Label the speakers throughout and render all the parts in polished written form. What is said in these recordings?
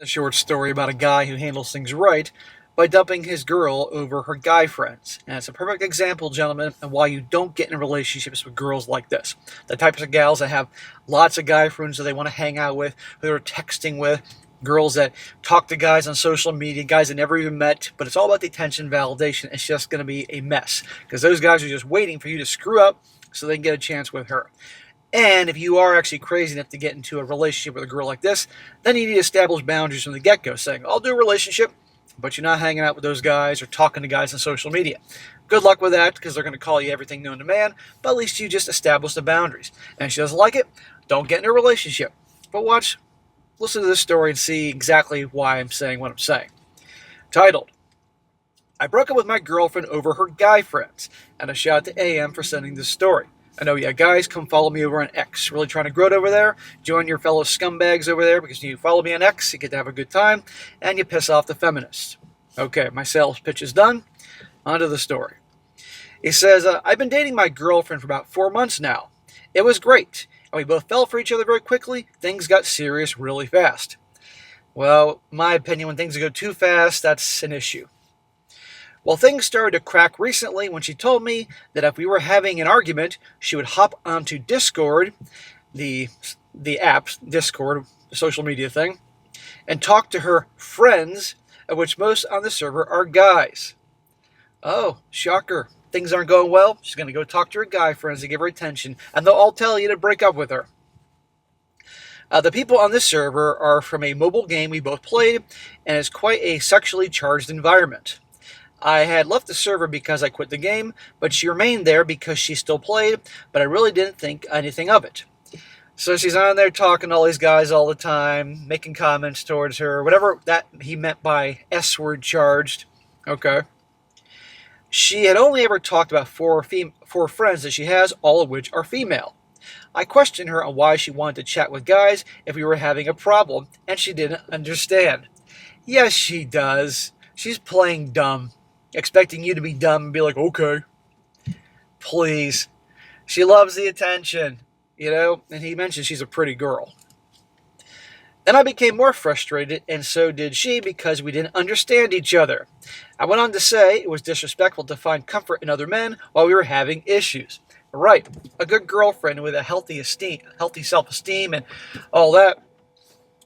Speaker 1: A short story about a guy who handles things right by dumping his girl over her guy friends. And it's a perfect example, gentlemen, of why you don't get in relationships with girls like this. The types of gals that have lots of guy friends that they want to hang out with, who they're texting with, girls that talk to guys on social media, guys they never even met, but it's all about the attention validation. It's just going to be a mess because those guys are just waiting for you to screw up so they can get a chance with her. And if you are actually crazy enough to get into a relationship with a girl like this, then you need to establish boundaries from the get-go, saying, I'll do a relationship, but you're not hanging out with those guys or talking to guys on social media. Good luck with that, because they're going to call you everything known to man, but at least you just established the boundaries. And if she doesn't like it, don't get in a relationship. But listen to this story and see exactly why I'm saying what I'm saying. Titled, I broke up with my girlfriend over her guy friends, and a shout out to AM for sending this story. I know, yeah, guys, come follow me over on X. Really trying to grow it over there. Join your fellow scumbags over there because you follow me on X, you get to have a good time, and you piss off the feminists. Okay, my sales pitch is done. On to the story. He says, I've been dating my girlfriend for about 4 months now. It was great, and we both fell for each other very quickly. Things got serious really fast. Well, my opinion, when things go too fast, that's an issue. Well, things started to crack recently when she told me that if we were having an argument, she would hop onto Discord, the app, Discord, the social media thing, and talk to her friends, of which most on the server are guys. Oh, shocker. Things aren't going well. She's going to go talk to her guy friends to give her attention, and they'll all tell you to break up with her. The people on this server are from a mobile game we both played, and it's quite a sexually charged environment. I had left the server because I quit the game, but she remained there because she still played, but I really didn't think anything of it. So she's on there talking to all these guys all the time, making comments towards her, whatever that he meant by S-word charged. Okay. She had only ever talked about four friends that she has, all of which are female. I questioned her on why she wanted to chat with guys if we were having a problem, and she didn't understand. Yes, she does. She's playing dumb. Expecting you to be dumb and be like, okay, please. She loves the attention, and he mentioned she's a pretty girl. Then I became more frustrated, and so did she, because we didn't understand each other. I went on to say it was disrespectful to find comfort in other men while we were having issues. Right, a good girlfriend with a healthy self-esteem and all that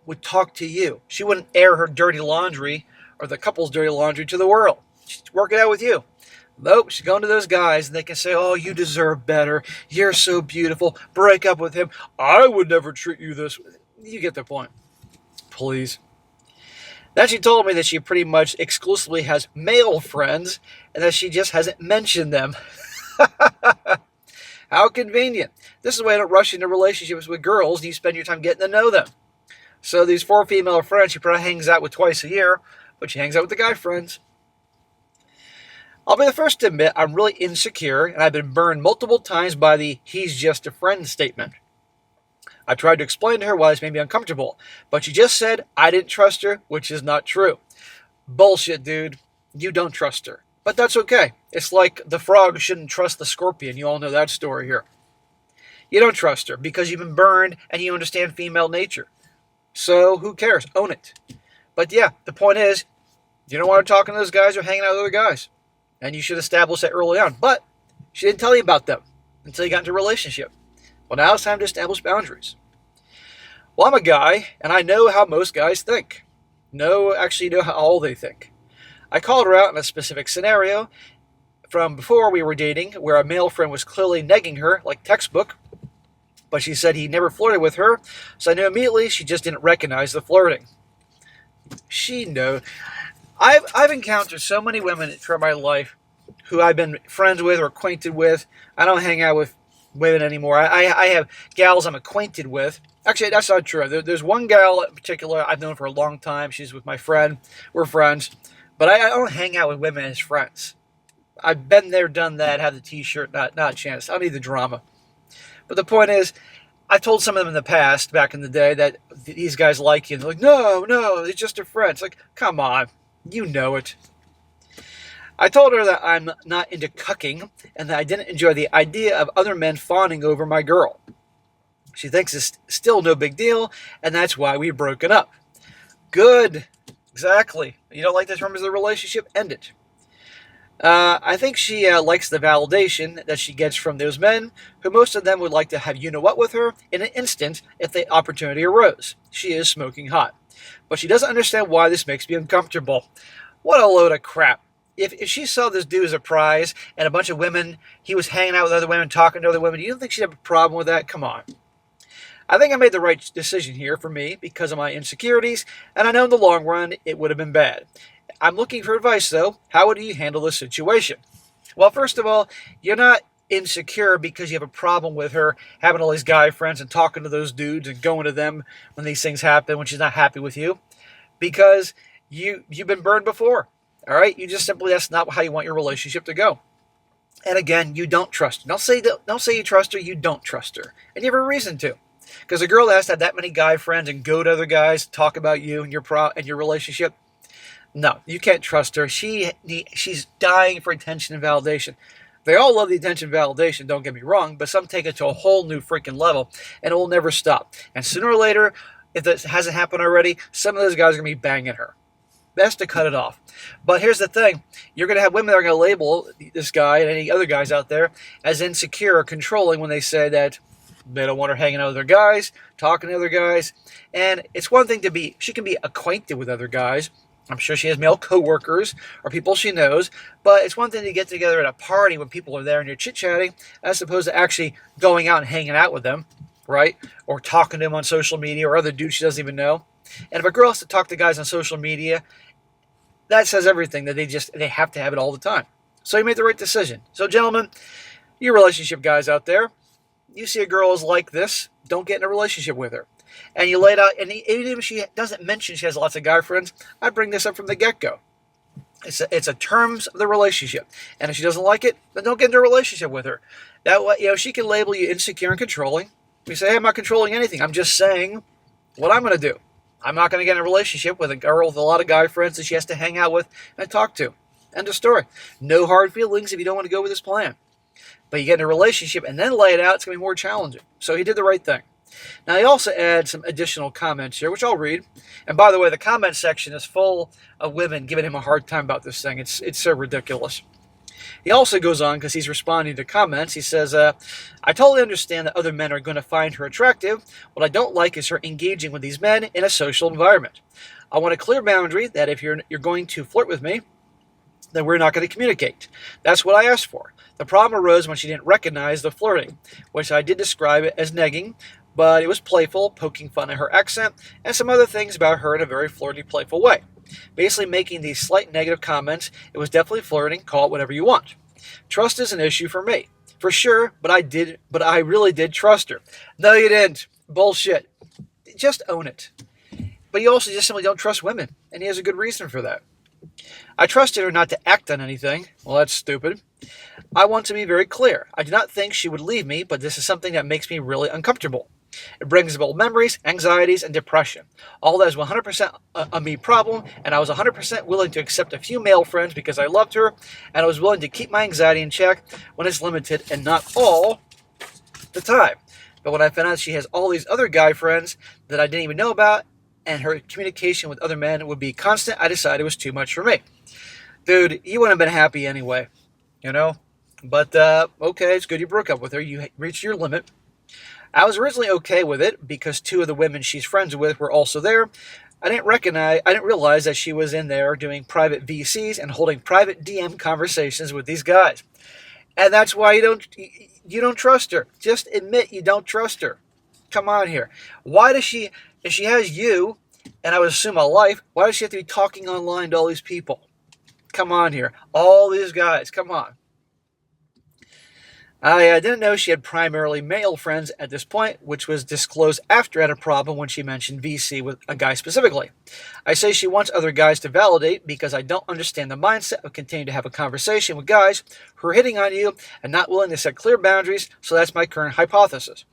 Speaker 1: would talk to you. She wouldn't air her dirty laundry or the couple's dirty laundry to the world. She's working out with you. Nope, she's going to those guys and they can say, oh, you deserve better. You're so beautiful. Break up with him. I would never treat you this way. You get the point. Please. Then she told me that she pretty much exclusively has male friends and that she just hasn't mentioned them. How convenient. This is why I don't rush into relationships with girls and you spend your time getting to know them. So these 4 female friends she probably hangs out with twice a year, but she hangs out with the guy friends. I'll be the first to admit I'm really insecure, and I've been burned multiple times by the he's just a friend statement. I tried to explain to her why this made me uncomfortable, but she just said I didn't trust her, which is not true. Bullshit, dude. You don't trust her. But that's okay. It's like the frog shouldn't trust the scorpion. You all know that story here. You don't trust her because you've been burned and you understand female nature. So who cares? Own it. But yeah, the point is, you don't want to talk to those guys or hanging out with other guys. And you should establish that early on. But she didn't tell you about them until you got into a relationship. Well, now it's time to establish boundaries. Well, I'm a guy, and I know how most guys think. Actually know how all they think. I called her out in a specific scenario from before we were dating, where a male friend was clearly negging her, like textbook. But she said he never flirted with her, so I knew immediately she just didn't recognize the flirting. She knows. I've encountered so many women throughout my life who I've been friends with or acquainted with. I don't hang out with women anymore. I have gals I'm acquainted with. Actually, that's not true. There's one gal in particular I've known for a long time. She's with my friend. We're friends. But I don't hang out with women as friends. I've been there, done that, have the t-shirt, not a chance. I don't need the drama. But the point is, I've told some of them in the past, back in the day, that these guys like you. And they're like, no, it's just a friend. It's like, come on. You know it. I told her that I'm not into cucking and that I didn't enjoy the idea of other men fawning over my girl. She thinks it's still no big deal, and that's why we've broken up. Good. Exactly. You don't like the terms of the relationship? End it. I think she likes the validation that she gets from those men, who most of them would like to have you know what with her in an instant if the opportunity arose. She is smoking hot. But she doesn't understand why this makes me uncomfortable. What a load of crap. If she saw this dude as a prize and a bunch of women, he was hanging out with other women, talking to other women, you don't think she'd have a problem with that? Come on. I think I made the right decision here for me because of my insecurities, and I know in the long run it would have been bad. I'm looking for advice though. How would you handle this situation? Well, first of all, you're not insecure because you have a problem with her having all these guy friends and talking to those dudes and going to them when these things happen when she's not happy with you, because you've been burned before. All right, you just simply, that's not how you want your relationship to go. And again, you don't trust her. Don't say you trust her. You don't trust her, and you have a reason to. Because a girl that has to have that many guy friends and go to other guys, talk about you and your relationship, no, you can't trust her. She's dying for attention and validation. They all love the attention and validation, don't get me wrong, but some take it to a whole new freaking level, and it will never stop. And sooner or later, if this hasn't happened already, some of those guys are going to be banging her. Best to cut it off. But here's the thing. You're going to have women that are going to label this guy and any other guys out there as insecure or controlling when they say that they don't want her hanging out with other guys, talking to other guys. And it's one thing she can be acquainted with other guys. I'm sure she has male coworkers or people she knows. But it's one thing to get together at a party when people are there and you're chit-chatting, as opposed to actually going out and hanging out with them, right? Or talking to them on social media or other dudes she doesn't even know. And if a girl has to talk to guys on social media, that says everything, that they have to have it all the time. So you made the right decision. So gentlemen, you relationship guys out there, you see a girl is like this, don't get in a relationship with her. And you lay it out, and even if she doesn't mention she has lots of guy friends, I bring this up from the get-go. It's a terms of the relationship. And if she doesn't like it, then don't get into a relationship with her. That way, she can label you insecure and controlling. You say, hey, I'm not controlling anything. I'm just saying what I'm going to do. I'm not going to get in a relationship with a girl with a lot of guy friends that she has to hang out with and talk to. End of story. No hard feelings if you don't want to go with this plan. But you get in a relationship and then lay it out, it's going to be more challenging. So he did the right thing. Now, he also adds some additional comments here, which I'll read. And by the way, the comment section is full of women giving him a hard time about this thing. It's so ridiculous. He also goes on, because he's responding to comments, he says, I totally understand that other men are going to find her attractive. What I don't like is her engaging with these men in a social environment. I want a clear boundary that if you're going to flirt with me, then we're not going to communicate. That's what I asked for. The problem arose when she didn't recognize the flirting, which I did describe it as negging, but it was playful, poking fun at her accent, and some other things about her in a very flirty, playful way. Basically making these slight negative comments. It was definitely flirting. Call it whatever you want. Trust is an issue for me, for sure, but I really did trust her. No, you didn't. Bullshit. Just own it. But you also just simply don't trust women, and he has a good reason for that. I trusted her not to act on anything. Well, that's stupid. I want to be very clear. I do not think she would leave me, but this is something that makes me really uncomfortable. It brings up old memories, anxieties, and depression. All that is 100% a me problem, and I was 100% willing to accept a few male friends because I loved her, and I was willing to keep my anxiety in check when it's limited and not all the time. But when I found out she has all these other guy friends that I didn't even know about, and her communication with other men would be constant, I decided it was too much for me. Dude, you wouldn't have been happy anyway, you know? But, okay, it's good you broke up with her. You reached your limit. I was originally okay with it because two of the women she's friends with were also there. I didn't realize that she was in there doing private VCs and holding private DM conversations with these guys. And that's why you don't trust her. Just admit you don't trust her. Come on here. Why does she, if she has you, and I would assume a life, why does she have to be talking online to all these people? Come on here. All these guys, come on. I didn't know she had primarily male friends at this point, which was disclosed after I had a problem when she mentioned VC with a guy specifically. I say she wants other guys to validate because I don't understand the mindset of continuing to have a conversation with guys who are hitting on you and not willing to set clear boundaries, so that's my current hypothesis.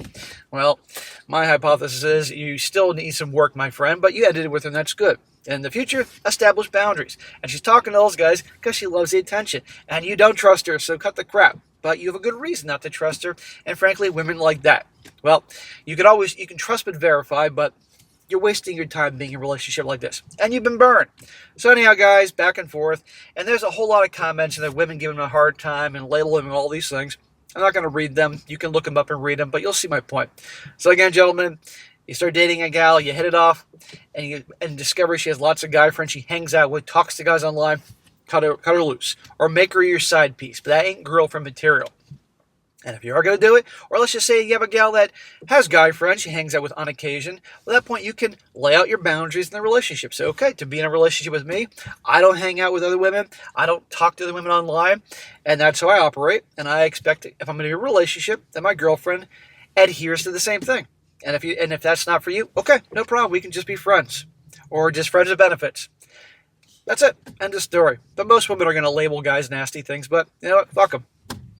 Speaker 1: Well, my hypothesis is you still need some work, my friend, but you ended it with her and that's good. In the future, establish boundaries. And she's talking to those guys because she loves the attention. And you don't trust her, so cut the crap. But you have a good reason not to trust her. And frankly, women like that. Well, you can trust but verify, but you're wasting your time being in a relationship like this. And you've been burned. So anyhow, guys, back and forth. And there's a whole lot of comments and the women giving him a hard time and labeling him all these things. I'm not going to read them. You can look them up and read them, but you'll see my point. So again, gentlemen, you start dating a gal, you hit it off, and discover she has lots of guy friends she hangs out with, talks to guys online, cut her loose. Or make her your side piece. But that ain't girlfriend material. And if you are going to do it, or let's just say you have a gal that has guy friends she hangs out with on occasion, well, at that point you can lay out your boundaries in the relationship. Say, okay, to be in a relationship with me, I don't hang out with other women, I don't talk to other women online, and that's how I operate. And I expect, if I'm going to be in a relationship, that my girlfriend adheres to the same thing. And if that's not for you, okay, no problem. We can just be friends, or just friends with benefits. That's it. End of story. But most women are going to label guys nasty things, but you know what? Fuck them.